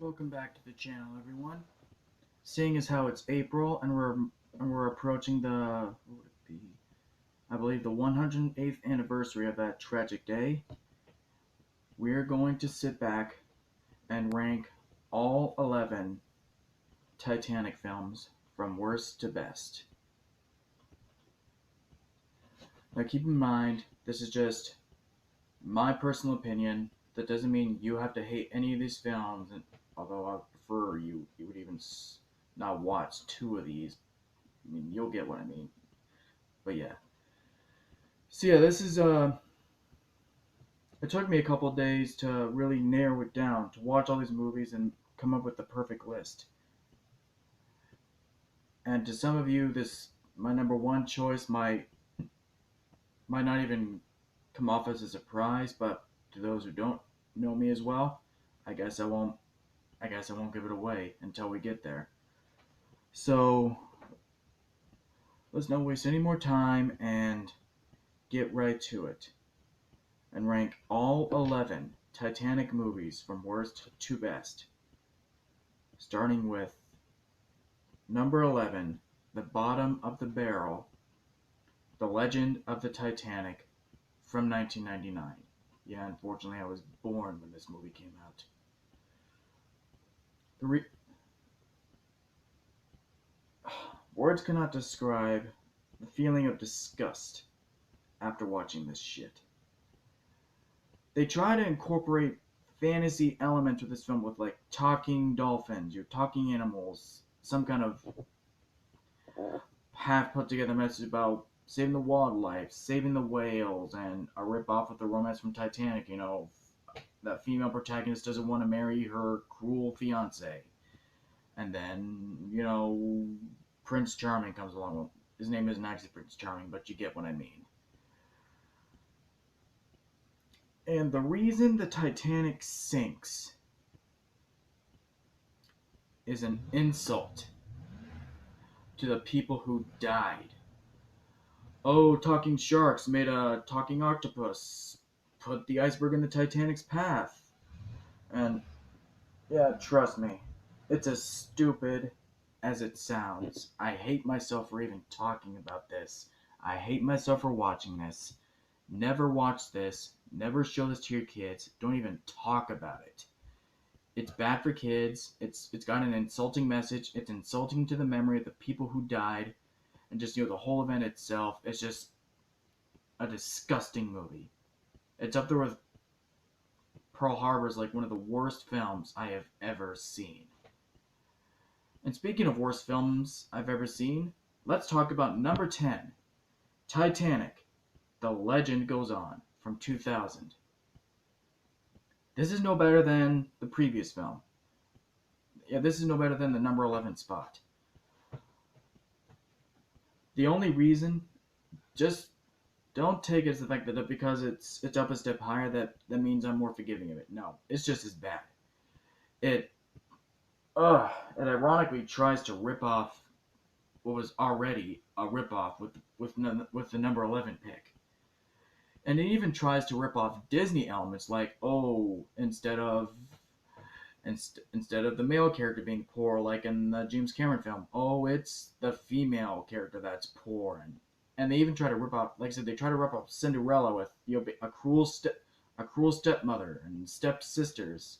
Welcome back to the channel, everyone. Seeing as how it's April and we're approaching the what would it be? I believe the 108th anniversary of that tragic day. We're going to sit back and rank all 11 Titanic films from worst to best. Now keep in mind, this is just my personal opinion. That doesn't mean you have to hate any of these films, and although I prefer you would even not watch two of these. I mean, you'll get what I mean. But yeah. So yeah, this is it took me a couple of days to really narrow it down, to watch all these movies and come up with the perfect list. And to some of you, this my number one choice might not even come off as a surprise, but to those who don't know me as well, I guess I won't give it away until we get there. So let's not waste any more time and get right to it and rank all 11 Titanic movies from worst to best, starting with number 11, The Bottom of the Barrel, The Legend of the Titanic from 1999. Yeah, unfortunately, I was born when this movie came out. The Words cannot describe the feeling of disgust after watching this shit. They try to incorporate fantasy elements with this film with like talking dolphins, your talking animals, some kind of half put together message about saving the wildlife, saving the whales, and a rip off of the romance from Titanic. That female protagonist doesn't want to marry her cruel fiance, and then Prince Charming comes along. Well, his name isn't actually Prince Charming, but you get what I mean. And the reason the Titanic sinks is an insult to the people who died. Oh, talking sharks made a talking octopus. Put the iceberg in the Titanic's path. And yeah, trust me, it's as stupid as it sounds. I hate myself for even talking about this. I hate myself for watching this. Never watch this. Never show this to your kids. Don't even talk about it. It's bad for kids. It's got an insulting message. It's insulting to the memory of the people who died, and just the whole event itself. It's just a disgusting movie. It's up there with Pearl Harbor is like one of the worst films I have ever seen. And speaking of worst films I've ever seen, let's talk about number 10, Titanic, The Legend Goes On from 2000. This is no better than the previous film. Yeah, this is no better than the number 11 spot. The only reason, just don't take it as the fact that because it's up a step higher that means I'm more forgiving of it. No, it's just as bad. It it ironically tries to rip off what was already a ripoff with the number 11 pick. And it even tries to rip off Disney elements like, oh, instead of the male character being poor like in the James Cameron film, oh, it's the female character that's poor. And they even try to rip off, like I said, they try to rip off Cinderella with a cruel stepmother and stepsisters.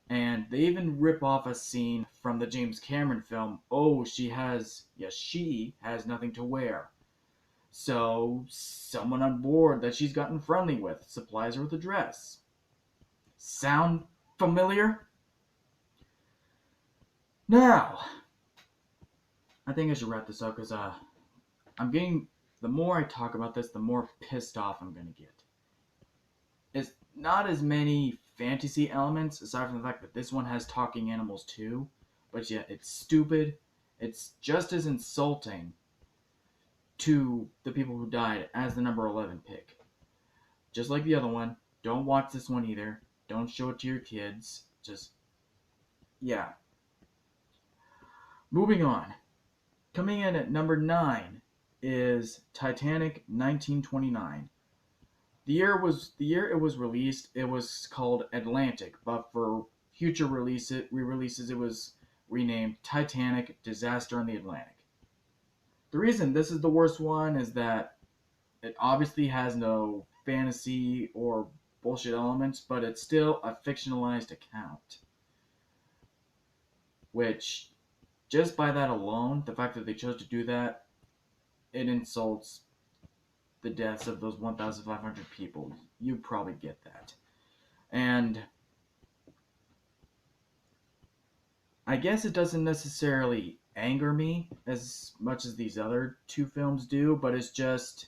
And they even rip off a scene from the James Cameron film. Oh, she has nothing to wear. So someone on board that she's gotten friendly with supplies her with a dress. Sound familiar? Now, I think I should wrap this up because the more I talk about this, the more pissed off I'm gonna get. It's not as many fantasy elements aside from the fact that this one has talking animals too, but yeah, it's stupid. It's just as insulting to the people who died as the number 11 pick. Just like the other one, don't watch this one either. Don't show it to your kids. Just, yeah. Moving on. Coming in at number 9 is Titanic 1929. The year it was released, it was called Atlantic, but for future re-releases, it was renamed Titanic: Disaster on the Atlantic. The reason this is the worst one is that it obviously has no fantasy or bullshit elements, but it's still a fictionalized account. Which, just by that alone, the fact that they chose to do that, it insults the deaths of those 1,500 people. You probably get that. And I guess it doesn't necessarily anger me as much as these other two films do, but it's just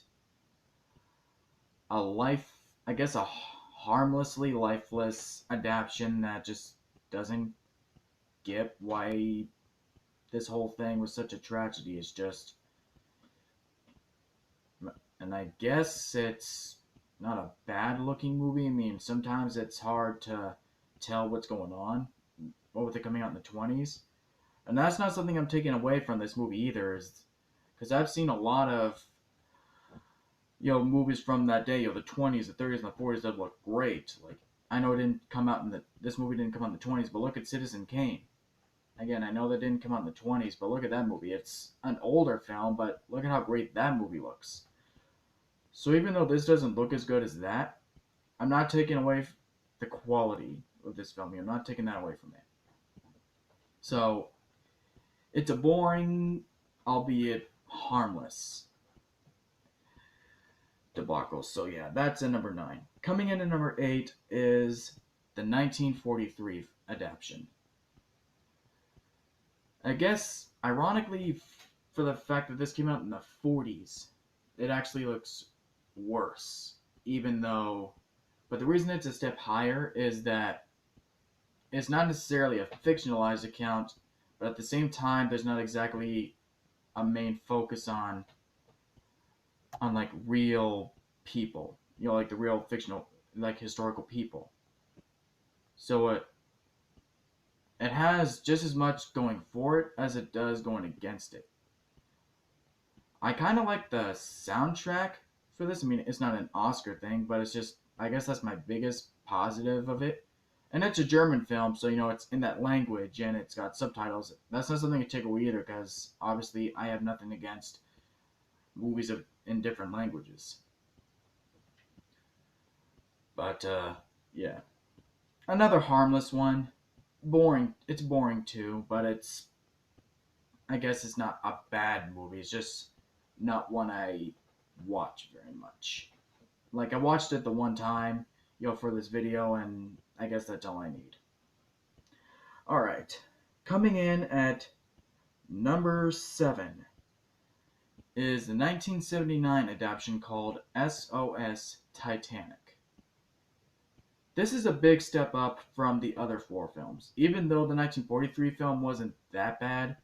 I guess a harmlessly lifeless adaptation that just doesn't get why this whole thing was such a tragedy. It's just, and I guess it's not a bad looking movie. I mean, sometimes it's hard to tell what's going on. What with it coming out in the 20s? And that's not something I'm taking away from this movie either, is because I've seen a lot of movies from that day, the 20s, the 30s, and the 40s that look great. Like, I know it didn't come out this movie didn't come out in the 20s, but look at Citizen Kane. Again, I know that didn't come out in the 20s, but look at that movie. It's an older film, but look at how great that movie looks. So even though this doesn't look as good as that, I'm not taking away the quality of this film. I'm not taking that away from it. So, it's a boring, albeit harmless, debacle. So yeah, that's a number 9. Coming in at number 8 is the 1943 adaptation. I guess, ironically, for the fact that this came out in the 40s, it actually looks worse. But the reason it's a step higher is that it's not necessarily a fictionalized account, but at the same time, there's not exactly a main focus on like real people, like the real fictional, like historical people. So it has just as much going for it as it does going against it. I kind of like the soundtrack for this. I mean, it's not an Oscar thing, but it's just, I guess that's my biggest positive of it. And it's a German film, so it's in that language and it's got subtitles. That's not something to take away either, because obviously I have nothing against movies in different languages. But yeah, another harmless one. Boring. It's boring too, but I guess it's not a bad movie. It's just not one I watch very much. Like, I watched it the one time, for this video, and I guess that's all I need. Alright. Coming in at number 7 is the 1979 adaptation called SOS Titanic. This is a big step up from the other 4 films. Even though the 1943 film wasn't that bad,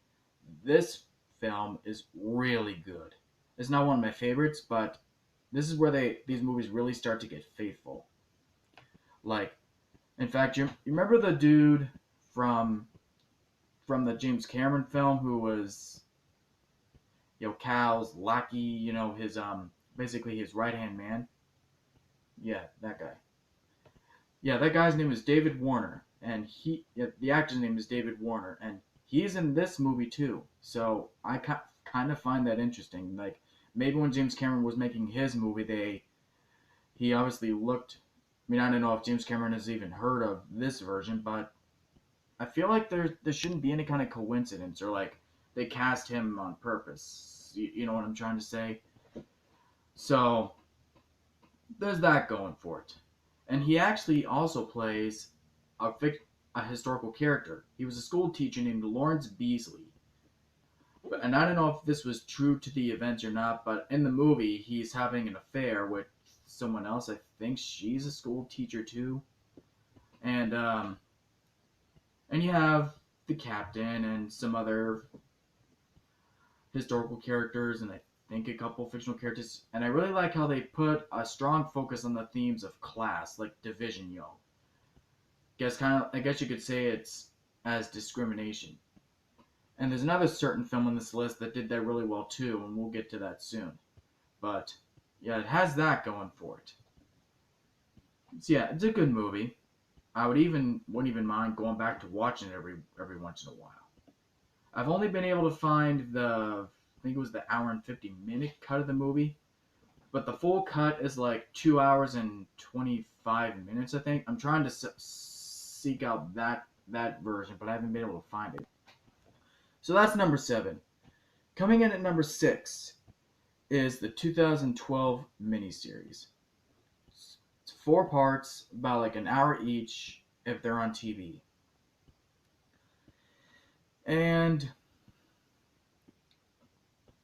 this film is really good. It's not one of my favorites, but this is where these movies really start to get faithful. Like, in fact, you remember the dude from the James Cameron film who was Cal's lackey, his basically his right-hand man? Yeah, that guy. Yeah, that guy's name is David Warner, and the actor's name is David Warner, and he's in this movie too. So I kind of find that interesting. Like, maybe when James Cameron was making his movie, he obviously looked. I mean, I don't know if James Cameron has even heard of this version, but I feel like there shouldn't be any kind of coincidence, or like they cast him on purpose. You know what I'm trying to say? So there's that going for it. And he actually also plays a historical character. He was a school teacher named Lawrence Beasley. And I don't know if this was true to the events or not, but in the movie, he's having an affair with someone else. I think she's a school teacher too. And you have the captain and some other historical characters, and I think a couple fictional characters. And I really like how they put a strong focus on the themes of class, like division, I guess you could say it's as discrimination. And there's another certain film on this list that did that really well too, and we'll get to that soon. But yeah, it has that going for it. So yeah, it's a good movie. wouldn't even mind going back to watching it every once in a while. I've only been able to find I think it was the hour and 50-minute cut of the movie, but the full cut is like 2 hours and 25 minutes. I think I'm trying to seek out that version, but I haven't been able to find it. So that's number 7. Coming in at number 6 is the 2012 miniseries. It's 4 parts, about like an hour each if they're on TV. And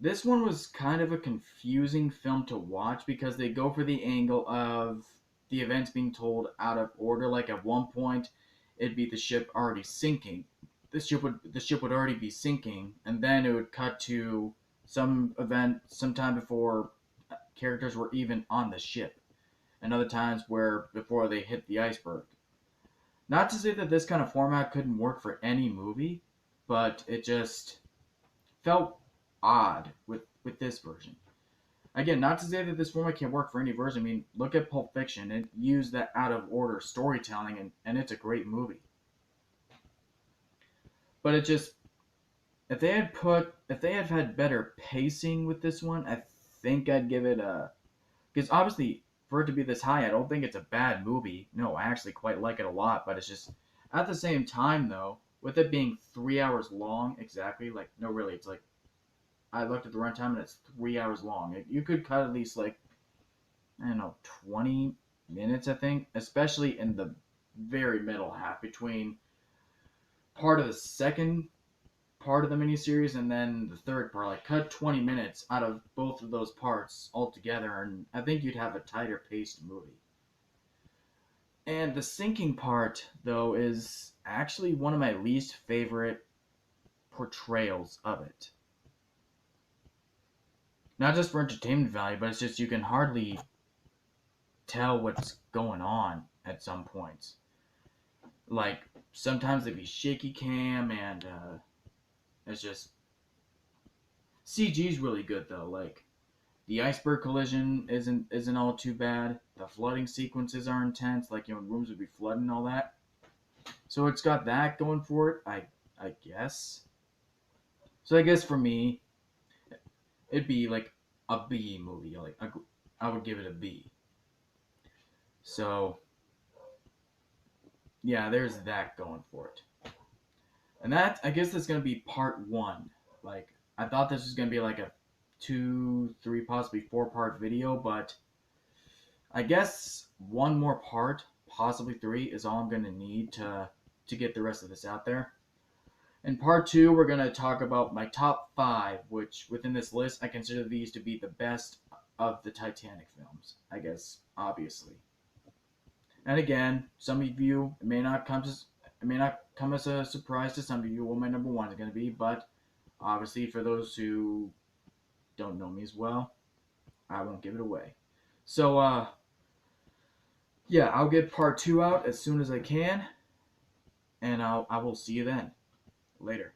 this one was kind of a confusing film to watch because they go for the angle of the events being told out of order. Like at one point, it'd be the ship already sinking. The ship would already be sinking, and then it would cut to some event sometime before characters were even on the ship, and other times where before they hit the iceberg. Not to say that this kind of format couldn't work for any movie, but it just felt odd with this version. Again, not to say that this format can work for any version. I mean, look at Pulp Fiction. It used that out of order storytelling, and it's a great movie. But it just if they had had better pacing with this one, I think I'd give it a, because obviously for it to be this high, I don't think it's a bad movie. No, I actually quite like it a lot. But it's just at the same time though, with it being 3 hours long, exactly, like no, really, it's like I looked at the runtime and it's 3 hours long. You could cut at least like, I don't know, 20 minutes, I think, especially in the very middle half between part of the second part of the miniseries and then the third part. Like cut 20 minutes out of both of those parts altogether, and I think you'd have a tighter paced movie. And the sinking part, though, is actually one of my least favorite portrayals of it. Not just for entertainment value, but it's just you can hardly tell what's going on at some points. Like sometimes it'd be shaky cam, and it's just CG's really good though. Like the iceberg collision isn't all too bad. The flooding sequences are intense, like rooms would be flooding and all that. So it's got that going for it, I guess. So I guess for me, it'd be like a B movie. Like I would give it a B. So yeah, there's that going for it. And that, I guess that's gonna be part 1. Like I thought this was gonna be like a 2, 3, possibly 4 part video, but I guess one more part, possibly 3, is all I'm gonna need to get the rest of this out there. In part 2, we're gonna talk about my top 5, which within this list I consider these to be the best of the Titanic films. I guess obviously. And again, some of you it may not come as a surprise to some of you what my number 1 is gonna be, but obviously for those who don't know me as well, I won't give it away. So yeah, I'll get part 2 out as soon as I can, and I will see you then. Later.